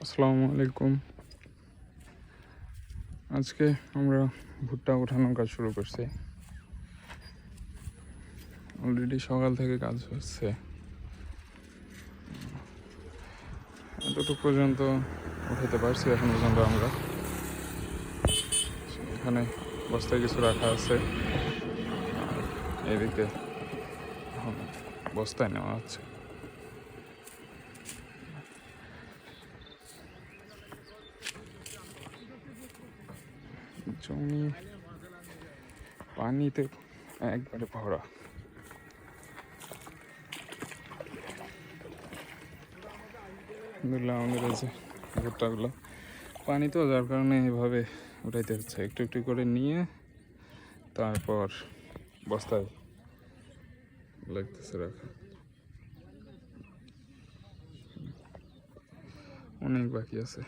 আসসালামু আলাইকুম। আজকে আমরা ভুট্টা ওঠানোর কাজ শুরু করছি। অলরেডি সকাল থেকে কাজ হচ্ছে, এতটুকু পর্যন্ত উঠাতে পারছি এখন পর্যন্ত আমরা। এখানে বস্তায় কিছু রাখা আছে, আর এদিকে এখন বস্তায় নেওয়া হচ্ছে। জমি পানিতে একবারে ভরা। আলহামদুলিল্লাহ আমাদের আছে ভুট্টাগুলো পানি তো, যার কারণে এভাবে উঠাইতে হচ্ছে, একটু একটু করে নিয়ে তারপর বস্তায় লাগতেছে রাখা। অনেক বাকি আছে।